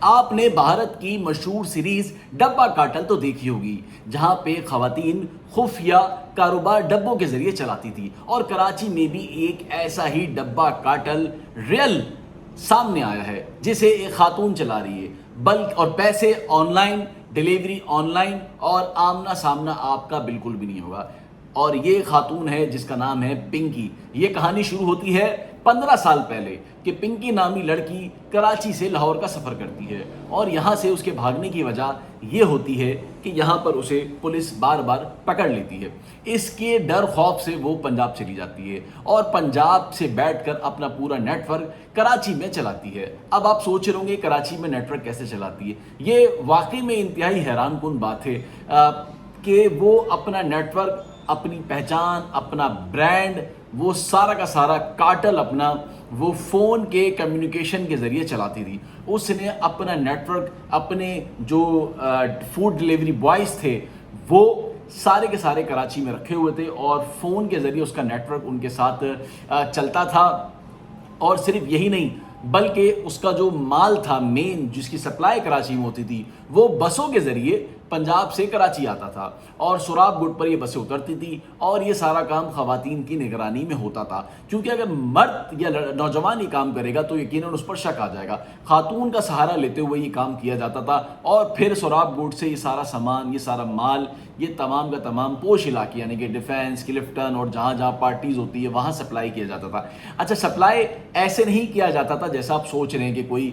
آپ نے بھارت کی مشہور سیریز ڈبہ کاٹل تو دیکھی ہوگی، جہاں پہ خواتین خفیہ کاروبار ڈبوں کے ذریعے چلاتی تھی، اور کراچی میں بھی ایک ایسا ہی ڈبہ کاٹل ریئل سامنے آیا ہے جسے ایک خاتون چلا رہی ہے، بلکہ اور پیسے on line, delivery on line, اور آمنا سامنا آپ کا بالکل بھی نہیں ہوگا۔ اور یہ خاتون ہے جس کا نام ہے پنکی۔ یہ کہانی شروع ہوتی ہے 15 سال پہلے کہ پنکی نامی لڑکی کراچی سے لاہور کا سفر کرتی ہے، اور یہاں سے اس کے بھاگنے کی وجہ یہ ہوتی ہے کہ یہاں پر اسے پولیس بار بار پکڑ لیتی ہے۔ اس کے ڈر خوف سے وہ پنجاب چلی جاتی ہے، اور پنجاب سے بیٹھ کر اپنا پورا نیٹ ورک کراچی میں چلاتی ہے۔ اب آپ سوچ رہے ہوں گے کراچی میں نیٹ ورک کیسے چلاتی ہے؟ یہ واقعی میں انتہائی حیران کن بات ہے کہ وہ اپنا نیٹ ورک، اپنی پہچان، اپنا برانڈ، وہ سارا کا سارا کارٹل اپنا وہ فون کے کمیونیکیشن کے ذریعے چلاتی تھی۔ اس نے اپنا نیٹ ورک، اپنے جو فوڈ ڈیلیوری بوائز تھے وہ سارے کے سارے کراچی میں رکھے ہوئے تھے، اور فون کے ذریعے اس کا نیٹ ورک ان کے ساتھ چلتا تھا۔ اور صرف یہی نہیں بلکہ اس کا جو مال تھا مین، جس کی سپلائی کراچی میں ہوتی تھی، وہ بسوں کے ذریعے پنجاب سے کراچی آتا تھا، اور سراب گڈ پر یہ بسیں اترتی تھی، اور یہ سارا کام خواتین کی نگرانی میں ہوتا تھا، کیونکہ اگر مرد یا نوجوان یہ کام کرے گا تو یقیناً اس پر شک آ جائے گا۔ خاتون کا سہارا لیتے ہوئے یہ کام کیا جاتا تھا، اور پھر سراب گڈ سے یہ سارا سامان، یہ سارا مال، یہ تمام کا تمام پوش علاقے یعنی کہ ڈیفینس، کلفٹن اور جہاں جہاں پارٹیز ہوتی ہے وہاں سپلائی کیا جاتا تھا۔ اچھا، سپلائی ایسے نہیں کیا جاتا تھا جیسا آپ سوچ رہے ہیں کہ کوئی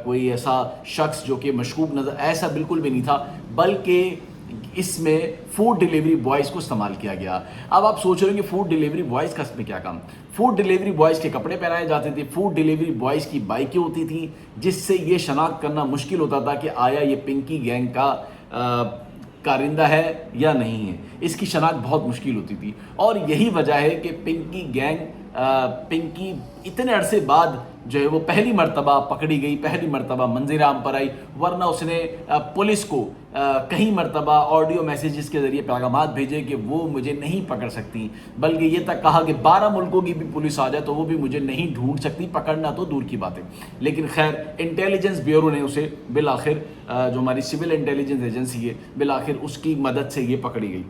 کوئی ایسا شخص جو کہ مشکوک نظر، ایسا بالکل بھی نہیں تھا، بلکہ اس میں فوڈ ڈیلیوری بوائز کو استعمال کیا گیا۔ اب آپ سوچ رہے ہیں کہ فوڈ ڈیلیوری بوائز کا اس میں کیا کام؟ فوڈ ڈیلیوری بوائز کے کپڑے پہنائے جاتے تھے، فوڈ ڈیلیوری بوائز کی بائکیں ہوتی تھیں، جس سے یہ شناخت کرنا مشکل ہوتا تھا کہ آیا یہ پنکی گینگ کا کارندہ ہے یا نہیں ہے۔ اس کی شناخت بہت مشکل ہوتی تھی، اور یہی وجہ ہے کہ پنکی گینگ، پنکی اتنے عرصے بعد جو ہے وہ پہلی مرتبہ پکڑی گئی، پہلی مرتبہ منظر عام پر آئی، ورنہ اس نے پولیس کو کئی مرتبہ آڈیو میسیجز کے ذریعے پیغامات بھیجے کہ وہ مجھے نہیں پکڑ سکتی، بلکہ یہ تک کہا کہ 12 ملکوں کی بھی پولیس آ جائے تو وہ بھی مجھے نہیں ڈھونڈ سکتی، پکڑنا تو دور کی بات ہے۔ لیکن خیر، انٹیلیجنس بیورو نے اسے بالآخر، جو ہماری سول انٹیلیجنس ایجنسی ہے، بالآخر اس کی مدد سے یہ پکڑی گئی۔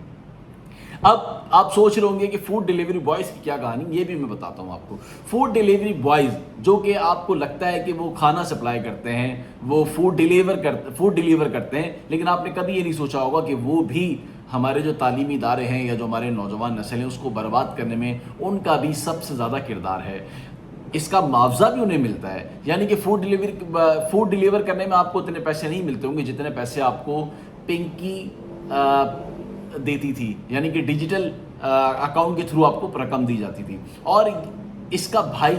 اب آپ سوچ رہے ہوں گے کہ فوڈ ڈیلیوری بوائز کی کیا کہانی، یہ بھی میں بتاتا ہوں آپ کو۔ فوڈ ڈیلیوری بوائز جو کہ آپ کو لگتا ہے کہ وہ کھانا سپلائی کرتے ہیں، وہ فوڈ ڈیلیور کرتے ہیں، لیکن آپ نے کبھی یہ نہیں سوچا ہوگا کہ وہ بھی ہمارے جو تعلیمی ادارے ہیں یا جو ہمارے نوجوان نسل ہیں اس کو برباد کرنے میں ان کا بھی سب سے زیادہ کردار ہے۔ اس کا معاوضہ بھی انہیں ملتا ہے، یعنی کہ فوڈ ڈیلیور کرنے میں آپ کو اتنے پیسے نہیں ملتے ہوں گے جتنے پیسے آپ کو پنکی دیتی تھی، یعنی کہ ڈیجیٹل اکاؤنٹ کے تھرو آپ کو رقم دی جاتی تھی۔ اور اس کا بھائی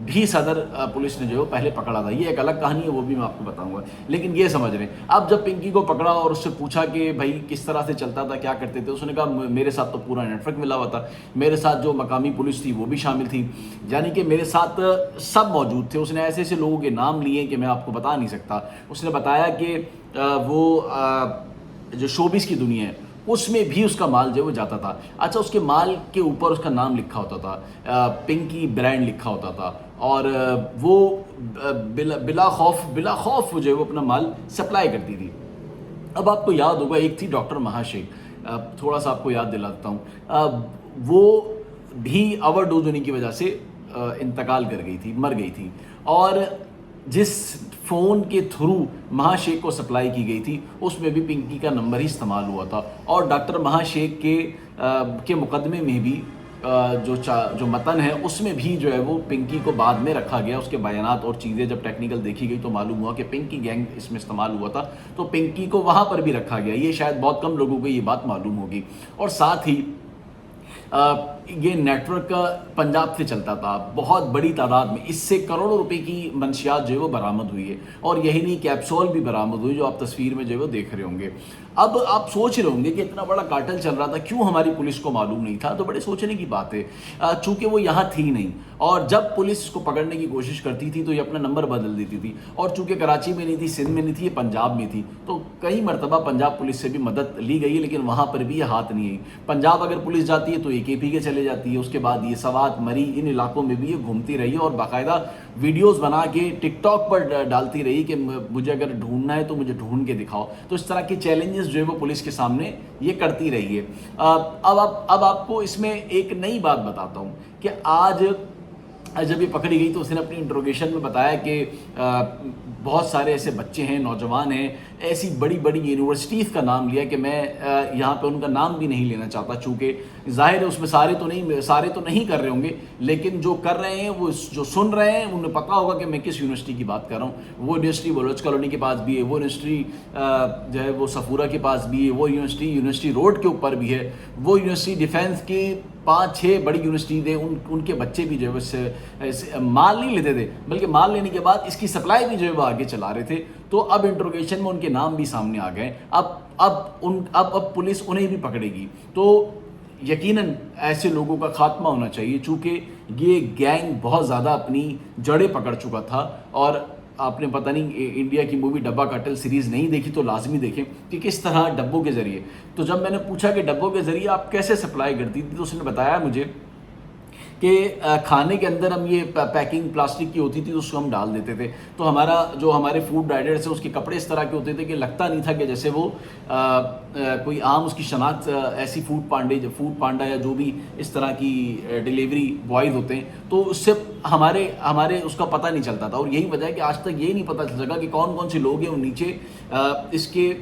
بھی صدر پولیس نے جو پہلے پکڑا تھا، یہ ایک الگ کہانی ہے، وہ بھی میں آپ کو بتاؤں گا، لیکن یہ سمجھ رہے ہیں۔ اب جب پنکی کو پکڑا اور اس سے پوچھا کہ بھائی کس طرح سے چلتا تھا، کیا کرتے تھے، اس نے کہا میرے ساتھ تو پورا نیٹ ورک ملا ہوا تھا، میرے ساتھ جو مقامی پولیس تھی وہ بھی شامل تھی، یعنی کہ میرے ساتھ سب موجود تھے۔ اس نے ایسے ایسے لوگوں کے نام لیے کہ میں آپ کو بتا نہیں سکتا۔ اس نے بتایا کہ وہ جو شوبز کی دنیا ہے اس میں بھی اس کا مال جو ہے وہ جاتا تھا۔ اچھا، اس کے مال کے اوپر اس کا نام لکھا ہوتا تھا، پنکی برانڈ لکھا ہوتا تھا، اور وہ بلا خوف جو ہے وہ اپنا مال سپلائی کرتی تھی۔ اب آپ کو یاد ہوگا ایک تھی ڈاکٹر مہا شیخ، تھوڑا سا آپ کو یاد دلاتا ہوں، وہ بھی اوور ڈوز ہونے کی وجہ سے انتقال کر گئی تھی، مر گئی تھی، اور جس فون کے تھرو مہا شیخ کو سپلائی کی گئی تھی اس میں بھی پنکی کا نمبر ہی استعمال ہوا تھا، اور ڈاکٹر مہا شیخ کے مقدمے میں بھی جو متن ہے اس میں بھی جو ہے وہ پنکی کو بعد میں رکھا گیا۔ اس کے بیانات اور چیزیں جب ٹیکنیکل دیکھی گئی تو معلوم ہوا کہ پنکی گینگ اس میں استعمال ہوا تھا، تو پنکی کو وہاں پر بھی رکھا گیا۔ یہ شاید بہت کم لوگوں کو یہ بات معلوم ہوگی۔ اور ساتھ ہی یہ نیٹ ورک پنجاب سے چلتا تھا، بہت بڑی تعداد میں، اس سے کروڑوں روپے کی منشیات جو ہے وہ برآمد ہوئی ہے، اور یہی نہیں کیپسول بھی برآمد ہوئی جو آپ تصویر میں جو ہے وہ دیکھ رہے ہوں گے۔ اب آپ سوچ رہے ہوں گے کہ اتنا بڑا کارٹل چل رہا تھا، کیوں ہماری پولیس کو معلوم نہیں تھا؟ تو بڑے سوچنے کی بات ہے، چونکہ وہ یہاں تھی نہیں، اور جب پولیس اس کو پکڑنے کی کوشش کرتی تھی تو یہ اپنا نمبر بدل دیتی تھی، اور چونکہ کراچی میں نہیں تھی، سندھ میں نہیں تھی، یہ پنجاب میں تھی، تو کئی مرتبہ پنجاب پولیس سے بھی مدد لی گئی، لیکن وہاں پر بھی یہ ہاتھ نہیں آئی۔ پنجاب اگر پولیس جاتی ہے تو AKP کے چلے چلے جاتی ہے، اس کے بعد یہ سوات مری ان علاقوں میں بھی یہ گھومتی رہی ہے اور باقاعدہ ویڈیوز بنا کے ٹک ٹاک پر ڈالتی رہی کہ مجھے اگر ڈھونڈنا ہے تو مجھے ڈھونڈ کے دکھاؤ. تو اس طرح کے چیلنجز جو ہے وہ پولیس کے سامنے یہ کرتی رہی ہے. اب آپ کو اس میں ایک نئی بات بتاتا ہوں کہ آج جب یہ پکڑی گئی تو اس نے اپنی انٹروگیشن میں بتایا کہ بہت سارے ایسے بچے ہیں، نوجوان ہیں، ایسی بڑی بڑی یونیورسٹیز کا نام لیا کہ میں یہاں پہ ان کا نام بھی نہیں لینا چاہتا، چونکہ ظاہر ہے اس میں سارے تو نہیں کر رہے ہوں گے، لیکن جو کر رہے ہیں وہ جو سن رہے ہیں انہیں پتہ ہوگا کہ میں کس یونیورسٹی کی بات کر رہا ہوں. وہ یونیورسٹی بلوچ کالونی کے پاس بھی ہے، وہ یونیورسٹی جو ہے وہ صفورہ کے پاس بھی ہے، وہ یونیورسٹی روڈ کے اوپر بھی ہے، وہ یونیورسٹی ڈیفینس کی 5-6 بڑی یونیورسٹی تھے، ان کے بچے بھی جو ہے اس سے مال نہیں لیتے تھے، بلکہ مال لینے کے بعد اس کی سپلائی بھی جو ہے وہ آگے چلا رہے تھے. تو اب انٹروگیشن میں ان کے نام بھی سامنے آ گئے. اب پولیس انہیں بھی پکڑے گی. تو یقیناً ایسے لوگوں کا خاتمہ ہونا چاہیے، چونکہ یہ گینگ بہت زیادہ اپنی جڑیں پکڑ چکا تھا. اور آپ نے پتہ نہیں انڈیا کی مووی ڈبہ کارٹل سیریز نہیں دیکھی تو لازمی دیکھیں کہ کس طرح ڈبوں کے ذریعے. تو جب میں نے پوچھا کہ ڈبوں کے ذریعے آپ کیسے سپلائی کرتی تھی تو اس نے بتایا مجھے کہ کھانے کے اندر ہم یہ پیکنگ پلاسٹک کی ہوتی تھی تو اس کو ہم ڈال دیتے تھے. تو ہمارے فوڈ رائڈرس ہیں اس کے کپڑے اس طرح کے ہوتے تھے کہ لگتا نہیں تھا کہ جیسے وہ کوئی عام اس کی شناخت ایسی فوڈ پانڈا یا جو بھی اس طرح کی ڈیلیوری بوائز ہوتے ہیں تو اس سے ہمارے اس کا پتہ نہیں چلتا تھا. اور یہی وجہ ہے کہ آج تک یہ نہیں پتہ چل سکا کہ کون کون سے لوگ ہیں وہ نیچے اس کے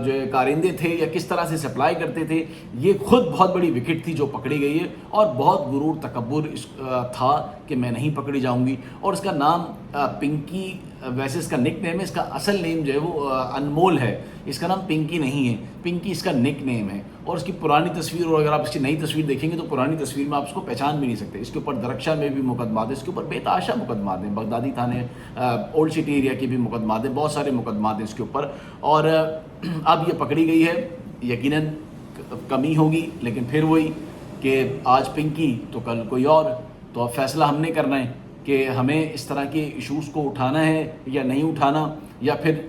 جو کارندے تھے یا کس طرح سے سپلائی کرتے تھے. یہ خود بہت بڑی وکٹ تھی جو پکڑی گئی ہے اور بہت غرور تکبر تھا کہ میں نہیں پکڑی جاؤں گی. اور اس کا نام پنکی، ویسے اس کا نک نیم ہے، اس کا اصل نیم جو ہے وہ انمول ہے، اس کا نام پنکی نہیں ہے، پنکی اس کا نک نیم ہے. اور اس کی پرانی تصویر، اور اگر آپ اس کی نئی تصویر دیکھیں گے تو پرانی تصویر میں آپ اس کو پہچان بھی نہیں سکتے. اس کے اوپر درخشا میں بھی مقدمات ہیں، اس کے اوپر بے تحاشا مقدمات ہیں، بغدادی تھانے اولڈ سٹی ایریا کے بھی مقدمات ہیں، بہت سارے مقدمات ہیں اس کے اوپر. اور اب یہ پکڑی گئی ہے، یقیناً کمی ہوگی، لیکن پھر وہی کہ آج پنکی تو کل کوئی اور. تو اب فیصلہ ہم نے کرنا ہے کہ ہمیں اس طرح کے ایشوز کو اٹھانا ہے یا نہیں اٹھانا، یا پھر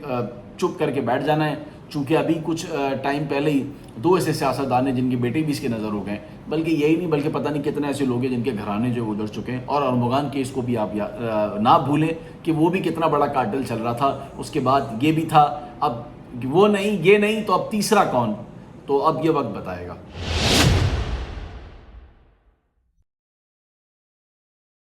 چپ کر کے بیٹھ جانا ہے. چونکہ ابھی کچھ ٹائم پہلے ہی 2 ایسے سیاستدان ہیں جن کے بیٹے بھی اس کے نظر ہو گئے، بلکہ یہی نہیں بلکہ پتہ نہیں کتنے ایسے لوگ ہیں جن کے گھرانے جو اجڑ چکے ہیں. اور ارمغان کیس کو بھی آپ نہ بھولیں کہ وہ بھی کتنا بڑا کارٹل چل رہا تھا، اس کے بعد یہ بھی تھا. اب وہ نہیں، یہ نہیں تو اب تیسرا کون؟ تو اب یہ وقت بتائے گا.